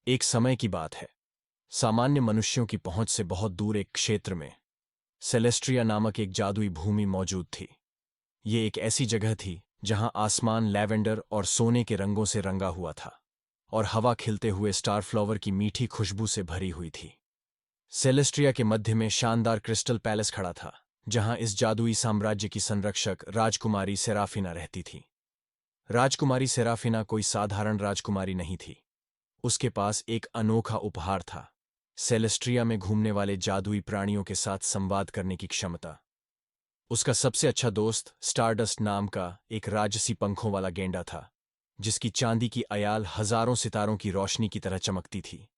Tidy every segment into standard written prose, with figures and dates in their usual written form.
एक समय की बात है। सामान्य मनुष्यों की पहुंच से बहुत दूर एक क्षेत्र में सेलेस्ट्रिया नामक एक जादुई भूमि मौजूद थी। ये एक ऐसी जगह थी जहां आसमान लैवेंडर और सोने के रंगों से रंगा हुआ था और हवा खिलते हुए स्टार फ्लावर की मीठी खुशबू से भरी हुई थी। सेलेस्ट्रिया के मध्य में शानदार क्रिस्टल पैलेस खड़ा था, जहां इस जादुई साम्राज्य की संरक्षक राजकुमारी सेराफिना रहती थी। राजकुमारी सेराफिना कोई साधारण राजकुमारी नहीं थी। उसके पास एक अनोखा उपहार था, सेलेस्ट्रिया में घूमने वाले जादुई प्राणियों के साथ संवाद करने की क्षमता। उसका सबसे अच्छा दोस्त स्टारडस्ट नाम का एक राजसी पंखों वाला गेंडा था, जिसकी चांदी की अयाल हजारों सितारों की रोशनी की तरह चमकती थी।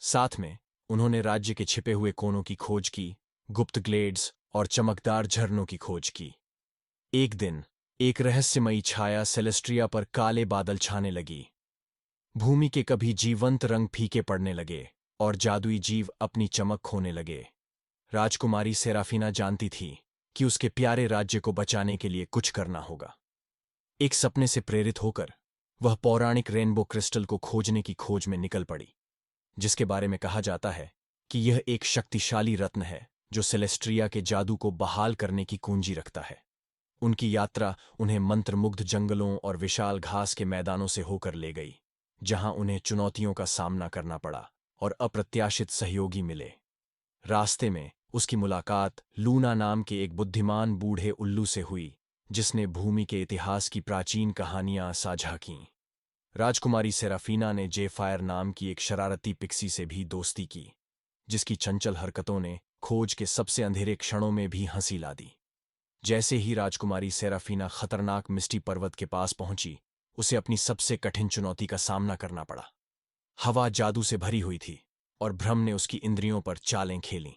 साथ में उन्होंने राज्य के छिपे हुए कोनों की खोज की, गुप्त ग्लेड्स और चमकदार झरनों की खोज की। एक दिन एक रहस्यमयी छाया सेलेस्ट्रिया पर काले बादल छाने लगी। भूमि के कभी जीवंत रंग फीके पड़ने लगे और जादुई जीव अपनी चमक खोने लगे। राजकुमारी सेराफिना जानती थी कि उसके प्यारे राज्य को बचाने के लिए कुछ करना होगा। एक सपने से प्रेरित होकर वह पौराणिक रेनबो क्रिस्टल को खोजने की खोज में निकल पड़ी, जिसके बारे में कहा जाता है कि यह एक शक्तिशाली रत्न है जो सेलेस्ट्रिया के जादू को बहाल करने की कुंजी रखता है। उनकी यात्रा उन्हें मंत्रमुग्ध जंगलों और विशाल घास के मैदानों से होकर ले गई, जहां उन्हें चुनौतियों का सामना करना पड़ा और अप्रत्याशित सहयोगी मिले। रास्ते में उसकी मुलाकात लूना नाम के एक बुद्धिमान बूढ़े उल्लू से हुई, जिसने भूमि के इतिहास की प्राचीन कहानियां साझा कीं। राजकुमारी सेराफिना ने जेफायर नाम की एक शरारती पिक्सी से भी दोस्ती की, जिसकी चंचल हरकतों ने खोज के सबसे अंधेरे क्षणों में भी हंसी ला दी। जैसे ही राजकुमारी सेराफिना खतरनाक मिस्टी पर्वत के पास पहुंची, उसे अपनी सबसे कठिन चुनौती का सामना करना पड़ा। हवा जादू से भरी हुई थी और भ्रम ने उसकी इंद्रियों पर चालें खेलीं।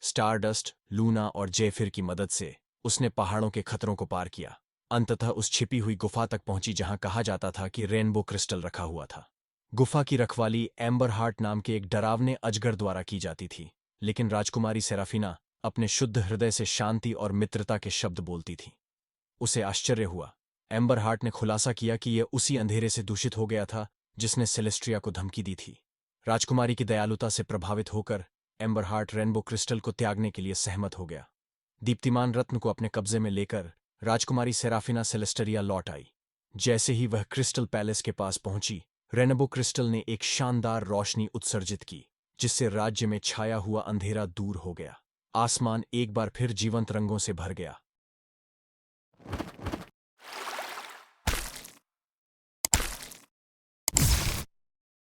स्टारडस्ट, लूना और जेफिर की मदद से उसने पहाड़ों के खतरों को पार किया। अंततः उस छिपी हुई गुफा तक पहुंची जहां कहा जाता था कि रेनबो क्रिस्टल रखा हुआ था। गुफा की रखवाली एम्बर हार्ट नाम के एक डरावने अजगर द्वारा की जाती थी, लेकिन राजकुमारी सेराफिना अपने शुद्ध हृदय से शांति और मित्रता के शब्द बोलती थी। उसे आश्चर्य हुआ। एम्बर हार्ट ने खुलासा किया कि यह उसी अंधेरे से दूषित हो गया था जिसने सेलेस्ट्रिया को धमकी दी थी। राजकुमारी की दयालुता से प्रभावित होकर एम्बर हार्ट रेनबो क्रिस्टल को त्यागने के लिए सहमत हो गया। दीप्तिमान रत्न को अपने कब्जे में लेकर राजकुमारी सेराफिना सेलेस्टेरिया लौट आई। जैसे ही वह क्रिस्टल पैलेस के पास पहुंची, रेनबो क्रिस्टल ने एक शानदार रोशनी उत्सर्जित की, जिससे राज्य में छाया हुआ अंधेरा दूर हो गया। आसमान एक बार फिर जीवंत रंगों से भर गया